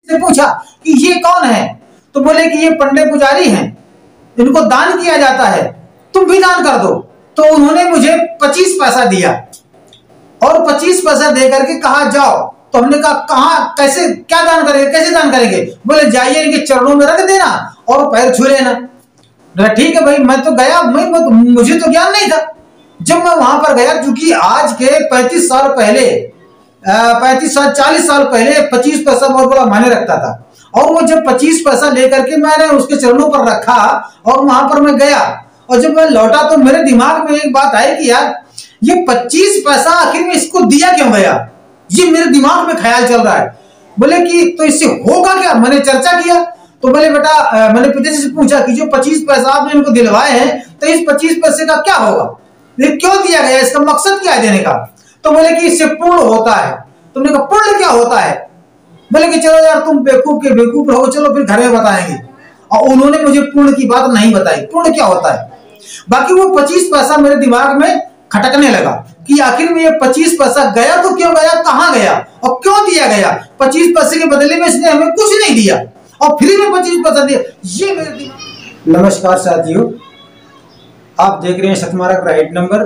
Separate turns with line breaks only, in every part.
से पूछा कि ये कौन है, तो बोले कि ये पंडित पुजारी हैं, इनको दान किया जाता है, तुम भी दान कर दो। तो उन्होंने मुझे 25 पैसा दिया और 25 पैसा दे करके कहा जाओ। तो हमने कहा कहाँ, कैसे, क्या दान करेंगे, कैसे दान करेंगे? बोले जाइए इनके चरणों में रख देना और पैर छू लेना। ठीक है भाई, मैं तो गया, मुझे तो ज्ञान नहीं था। जब मैं वहां पर गया, क्योंकि आज के 35 साल पहले 40 साल पहले 25 पैसा बहुत बड़ा मायने रखता था। और वो जब 25 पैसा लेकर के मैंने उसके चरणों पर रखा और वहां पर मैं गया, और जब मैं लौटा तो मेरे दिमाग में एक बात आई कि यार ये 25 पैसा आखिर में इसको दिया क्यों गया, ये मेरे दिमाग में ख्याल चल रहा है। बोले कि तो इससे होगा क्या? मैंने चर्चा किया तो बोले बेटा, मैंने पिताजी से पूछा कि जो 25 पैसा आपने इनको दिलवाए हैं, तो इस 25 पैसे का क्या होगा, ये क्यों दिया गया, इसका मकसद क्या है देने का? तो बोले कि इससे पुण्य होता है। तुमने कहा पुण्य क्या होता है? बोले कि चलो यार तुम बेवकूफ के बेवकूफ रहो, चलो फिर घर में बताएंगे। और उन्होंने मुझे पुण्य की बात नहीं बताई, पुण्य क्या होता है। बाकी वो 25 पैसा मेरे दिमाग में खटकने लगा कि आखिर में ये 25 पैसा गया तो क्यों गया, कहां गया और क्यों दिया गया। 25 पैसे के बदले में इसने हमें कुछ नहीं दिया और फ्री में 25 पैसा दिया, ये मेरे दिमाग। नमस्कार साथियों, आप देख रहे हैं सतमार्ग राइट नंबर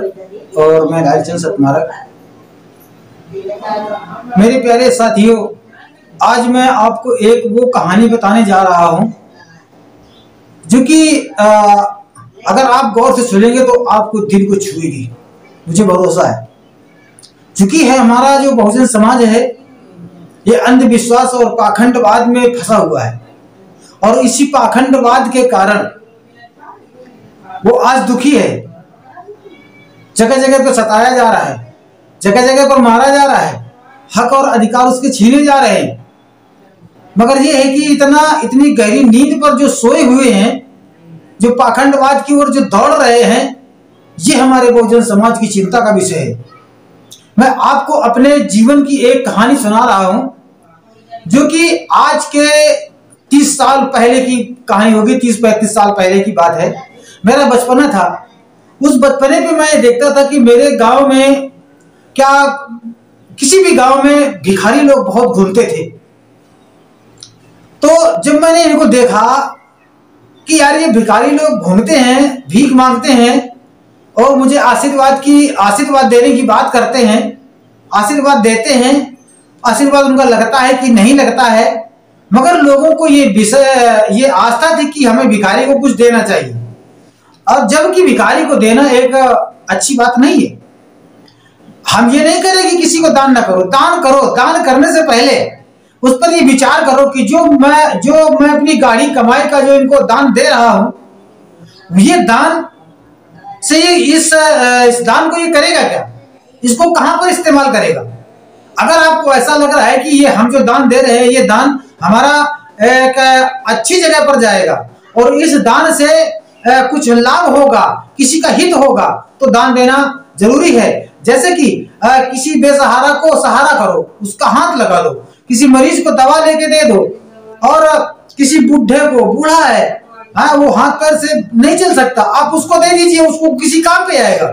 और मैं लालचंद सतमार्ग। मेरे प्यारे साथियों, आज मैं आपको एक वो कहानी बताने जा रहा हूं जो कि अगर आप गौर से सुनेंगे तो आपको दिल को छुएगी, मुझे भरोसा है। चूंकि है हमारा जो बहुजन समाज है ये अंधविश्वास और पाखंडवाद में फंसा हुआ है, और इसी पाखंडवाद के कारण वो आज दुखी है। जगह जगह पर सताया जा रहा है, जगह जगह पर मारा जा रहा है, हक और अधिकार उसके छीने जा रहे हैं। मगर ये है कि इतनी गहरी नींद पर जो सोए हुए हैं, जो पाखंडवाद की ओर जो दौड़ रहे हैं, ये हमारे बहुजन समाज की चिंता का विषय है। मैं आपको अपने जीवन की एक कहानी सुना रहा हूं जो कि आज के 30 साल पहले की कहानी होगी, 30-35 साल पहले की बात है। मेरा बचपना था, उस बचपने पे मैं देखता था कि मेरे गांव में, क्या किसी भी गांव में भिखारी लोग बहुत घूमते थे। तो जब मैंने इनको देखा कि यार ये भिखारी लोग घूमते हैं, भीख मांगते हैं और मुझे आशीर्वाद देने की बात करते हैं, आशीर्वाद देते हैं, आशीर्वाद उनका लगता है कि नहीं लगता है, मगर लोगों को ये आस्था थी कि हमें भिखारी को कुछ देना चाहिए। और जबकि भिखारी को देना एक अच्छी बात नहीं है। हम ये नहीं करें कि किसी को दान ना करो, दान करो। दान करने से पहले उस पर ये विचार करो कि जो मैं अपनी गाड़ी कमाई का जो इनको दान दे रहा हूं, ये दान से इस दान को ये करेगा क्या, इसको कहां पर इस्तेमाल करेगा। अगर आपको ऐसा लग रहा है कि ये हम जो दान दे रहे हैं, ये दान हमारा एक अच्छी जगह पर जाएगा और इस दान से कुछ लाभ होगा, किसी का हित होगा, तो दान देना जरूरी है। जैसे कि किसी बेसहारा को सहारा करो, उसका हाथ लगा दो, किसी मरीज को दवा लेके दे दो, और किसी बूढ़े को, बूढ़ा है, वो हाथ पैर से नहीं चल सकता, आप उसको दे दीजिए, उसको किसी काम पे आएगा।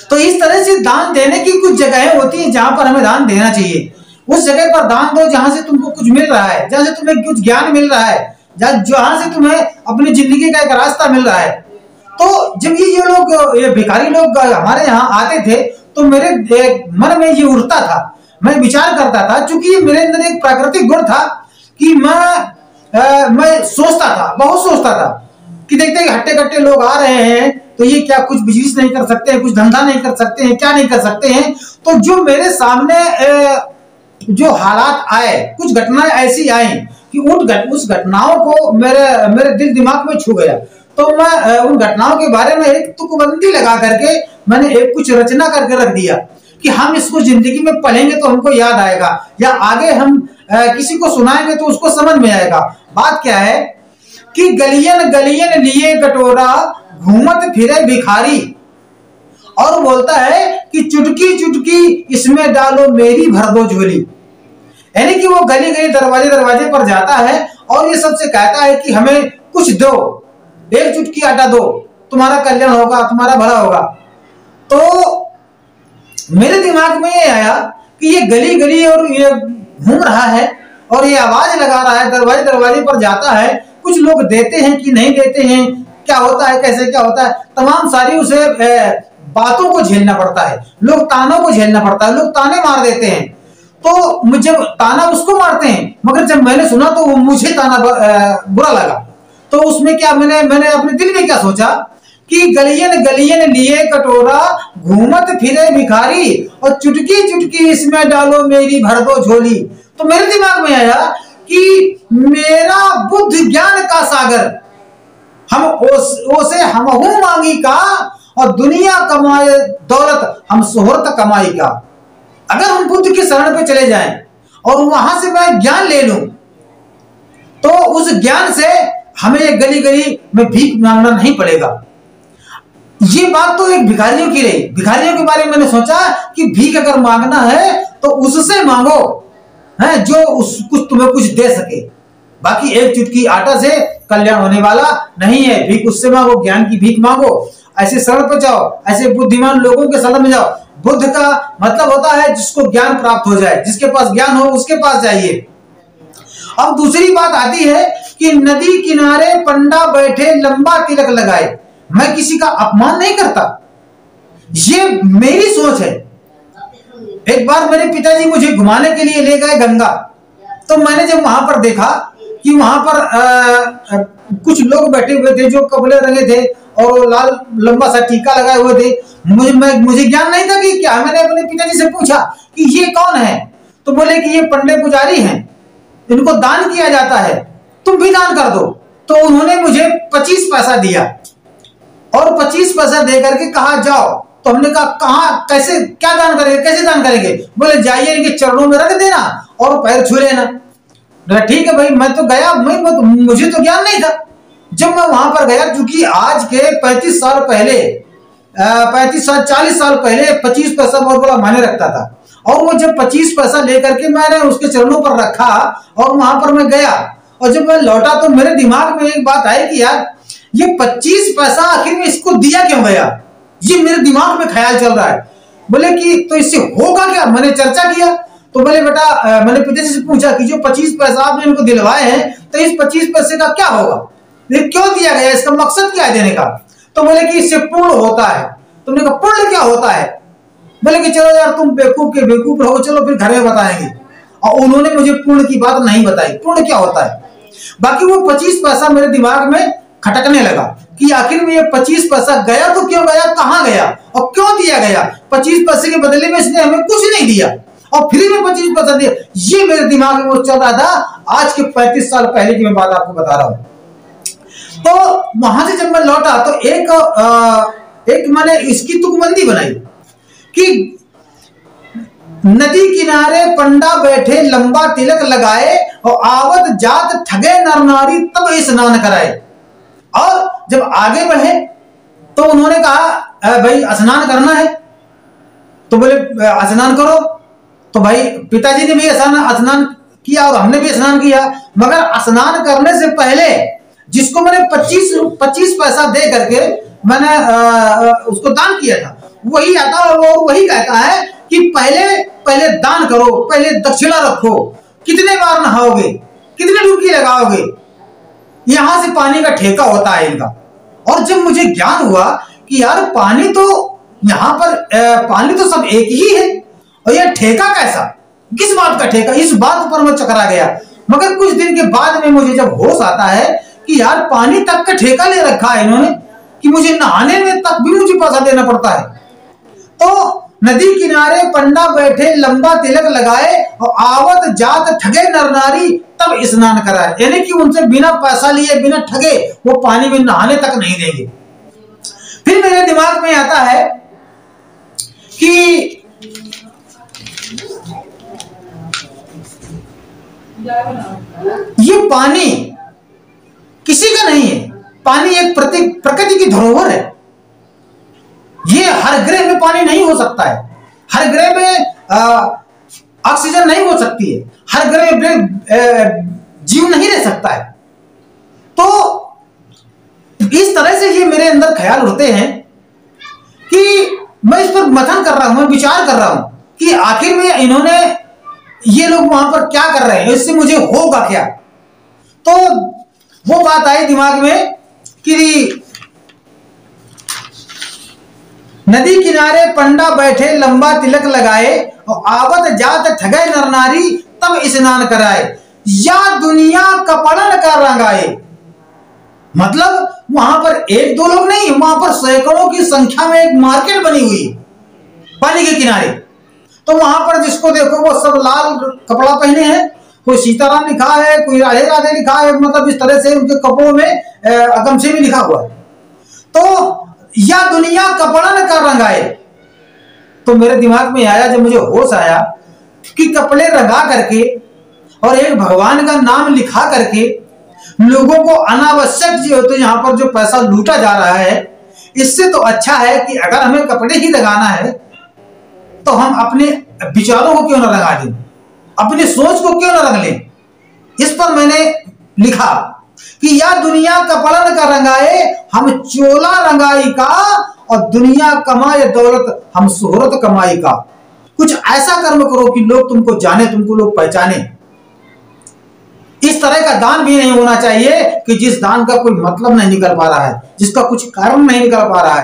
तो इस तरह से दान देने की कुछ जगहें होती हैं जहां पर हमें दान देना चाहिए। उस जगह पर दान दो जहां से तुमको कुछ मिल रहा है, जहां से तुम्हें कुछ ज्ञान मिल रहा है, जहां से तुम्हें अपनी जिंदगी का एक रास्ता मिल रहा है। तो जब ये भिखारी लोग हमारे यहाँ आते थे तो मेरे मन में ये उठता था, मैं विचार करता था, क्योंकि मेरे अंदर एक प्राकृतिक गुण था कि मैं सोचता था, बहुत सोचता था कि देखते हैं हट्टे कट्टे लोग आ रहे हैं, तो ये क्या कुछ बिजनेस नहीं कर सकते हैं, कुछ धंधा नहीं कर सकते हैं, क्या नहीं कर सकते हैं। तो जो मेरे सामने जो हालात आए, कुछ घटनाएं ऐसी आई कि उस घटनाओं को मेरे दिल दिमाग में छू गया। तो मैं उन घटनाओं के बारे में एक तुकबंदी लगा करके मैंने एक कुछ रचना करके रख दिया कि हम इसको जिंदगी में पढ़ेंगे तो हमको याद आएगा, या आगे हम किसी को सुनाएंगे तो उसको समझ में आएगा। बात क्या है कि गलियन गलियन लिए कटोरा, घूमत फिरे भिखारी, और बोलता है कि चुटकी चुटकी इसमें डालो मेरी भर दो झोली। यानी कि वो गली गली दरवाजे दरवाजे पर जाता है और ये सबसे कहता है कि हमें कुछ दो, एक चुटकी आटा दो, तुम्हारा कल्याण होगा, तुम्हारा भला होगा। तो मेरे दिमाग में ये आया कि ये गली गली और ये घूम रहा है और ये आवाज लगा रहा है, दरवाजे दरवाजे पर जाता है, कुछ लोग देते हैं कि नहीं देते हैं, क्या होता है, कैसे क्या होता है, तमाम सारी उसे बातों को झेलना पड़ता है, लोग तानों को झेलना पड़ता है, लोग ताने मार देते हैं। तो मुझे ताना उसको मारते हैं, मगर जब मैंने सुना तो मुझे ताना बुरा लगा। तो उसमें क्या मैंने अपने दिल में क्या सोचा कि गलियन गलियन लिए कटोरा, घूमत फिरे भिखारी, और चुटकी चुटकी इसमें डालो मेरी भर दो झोली। तो मेरे दिमाग में आया कि मेरा बुद्ध ज्ञान का सागर, हम ओसे हमहू मांगी का, और दुनिया कमाए दौलत हम सोहरत कमाई का। अगर हम बुद्ध की शरण पे चले जाएं और वहां से मैं ज्ञान ले लूं, तो उस ज्ञान से हमें ये गली गली में भीख मांगना नहीं पड़ेगा। ये बात तो एक भिखारियों की रही। भिखारियों के बारे में मैंने सोचा कि भीख अगर मांगना है तो उससे मांगो, है जो कुछ तुम्हें कुछ दे सके। बाकी एक चुटकी आटा से कल्याण होने वाला नहीं है। भीख उससे मांगो, ज्ञान की भीख मांगो, ऐसे शरण पे जाओ, ऐसे बुद्धिमान लोगों के शरण में जाओ। बुद्ध का मतलब होता है जिसको ज्ञान प्राप्त हो जाए, जिसके पास ज्ञान हो उसके पास जाइए। अब दूसरी बात आती है कि नदी किनारे पंडा बैठे लंबा तिलक लगाए। मैं किसी का अपमान नहीं करता, ये मेरी सोच है। एक बार मेरे पिताजी मुझे घुमाने के लिए ले गए गंगा, तो मैंने जब वहां पर देखा कि वहां पर कुछ लोग बैठे हुए थे जो कपड़े रंगे थे और लाल लंबा सा टीका लगाए हुए थे। मुझे ज्ञान नहीं था कि क्या। मैंने अपने पिताजी से पूछा कि ये कौन है, तो बोले कि ये पंडे पुजारी हैं, इनको दान किया जाता है, तुम भी दान कर दो। तो उन्होंने मुझे 25 पैसा दिया और 25 पैसा दे करके कहा जाओ। तो हमने कहा कहां, कैसे, क्या दान करेंगे, कैसे दान करेंगे? बोले जाइए इनके चरणों में रख देना और पैर छू लेना। ठीक है भाई, मैं तो गया, मुझे तो ज्ञान नहीं था। जब मैं वहां पर गया, क्योंकि आज के 35 साल पहले 40 साल पहले 25 पैसा बहुत बड़ा मायने रखता था। और वो जब 25 पैसा लेकर के मैंने उसके चरणों पर रखा और वहां पर मैं गया, और जब मैं लौटा तो मेरे दिमाग में एक बात आई कि यार ये 25 पैसा आखिर में इसको दिया क्यों गया, ये मेरे दिमाग में ख्याल चल रहा है। बोले कि तो इससे होगा क्या? मैंने चर्चा किया तो बोले बेटा, मैंने पिताजी से पूछा कि जो 25 पैसा आपने इनको दिलवाए हैं, तो इस 25 पैसे का क्या होगा, ये क्यों दिया गया, इसका मकसद क्या है देने का? तो बोले कि इससे पुण्य होता है। तुमने कहा पुण्य क्या होता है? बोले कि चलो यार तुम बेवकूफ के बेवकूफ रहो, चलो फिर घर में बताएंगे। और उन्होंने मुझे पुण्य की बात नहीं बताई, पुण्य क्या होता है। बाकी वो 25 पैसा मेरे दिमाग में खटकने लगा कि आखिर में ये 25 पैसा गया तो क्यों गया, कहां गया और क्यों दिया गया। 25 पैसे के बदले में इसने हमें कुछ नहीं दिया और फ्री में 25 पैसा दिया। ये मेरे दिमाग में वो चल रहा था। आज के 35 साल पहले की मैं बात आपको बता रहा हूं। तो वहां से जब मैं लौटा तो एक मैंने इसकी तुकबंदी बनाई कि नदी किनारे पंडा बैठे लंबा तिलक लगाए, और आवत जात ठगे नर नारी तब स्नान कराए। और जब आगे बढ़े तो उन्होंने कहा भाई स्नान करना है, तो बोले स्नान करो। तो भाई पिताजी ने भी स्नान किया और हमने भी स्नान किया। मगर स्नान करने से पहले जिसको मैंने 25 पैसा दे करके मैंने उसको दान किया था, वही आता और वो वही कहता है कि पहले दान करो, पहले दक्षिणा रखो, कितने बार नहाओगे, कितनी डुबकी लगाओगे, यहां से पानी का ठेका होता है इनका। और जब मुझे ज्ञान हुआ कि यार पानी तो यहां पर पानी तो सब एक ही है, और यह ठेका कैसा, किस बात का ठेका, इस बात पर मैं चकरा गया। मगर कुछ दिन के बाद में मुझे जब होश आता है कि यार पानी तक का ठेका ले रखा है इन्होंने, कि मुझे नहाने में तक भी मुझे पैसा देना पड़ता है। तो नदी किनारे पंडा बैठे लंबा तिलक लगाए, और आवत जात ठगे नर नारी तब स्नान कराए। यानी कि उनसे बिना पैसा लिए, बिना ठगे वो पानी में नहाने तक नहीं देंगे। फिर मेरे दिमाग में आता है कि ये पानी किसी का नहीं है, पानी एक प्रकृति की धरोहर है। ये हर ग्रह में पानी नहीं हो सकता है, हर ग्रह में ऑक्सीजन नहीं हो सकती है, हर ग्रह में जीव नहीं रह सकता है। तो इस तरह से ये मेरे अंदर ख्याल उठते हैं कि मैं इस पर मंथन कर रहा हूं, मैं विचार कर रहा हूं कि आखिर में इन्होंने ये लोग वहां पर क्या कर रहे हैं, इससे मुझे होगा क्या। तो वो बात आई दिमाग में कि नदी किनारे पंडा बैठे लंबा तिलक लगाए, और आवत जात ठगे नर नारी तब स्नान कराए, या दुनिया कपड़न का रंगाए। मतलब वहां पर एक दो लोग नहीं, वहां पर सैकड़ों की संख्या में एक मार्केट बनी हुई पानी के किनारे। तो वहां पर जिसको देखो वो सब लाल कपड़ा पहने हैं, कोई सीताराम लिखा है, कोई राधे राधे लिखा है, मतलब इस तरह से उनके कपड़ों में गमछे भी लिखा हुआ है। तो या दुनिया कपड़न का रंगाए। तो मेरे दिमाग में आया, जब मुझे होश आया कि कपड़े रंगा करके और एक भगवान का नाम लिखा करके लोगों को अनावश्यक जो तो यहाँ पर जो पैसा लूटा जा रहा है, इससे तो अच्छा है कि अगर हमें कपड़े ही लगाना है तो हम अपने विचारों को क्यों ना रंगा दें, अपनी सोच को क्यों ना रंग लें। इस पर मैंने लिखा कि या दुनिया कपड़न का रंगाए, हम चोला रंगाई का, और दुनिया कमाए दौलत हम शोहरत कमाई का। कुछ ऐसा कर्म करो कि लोग तुमको जाने, तुमको लोग पहचाने। इस तरह का दान भी नहीं होना चाहिए कि जिस दान का कोई मतलब नहीं निकल पा रहा है, जिसका कुछ कारण नहीं निकल पा रहा है।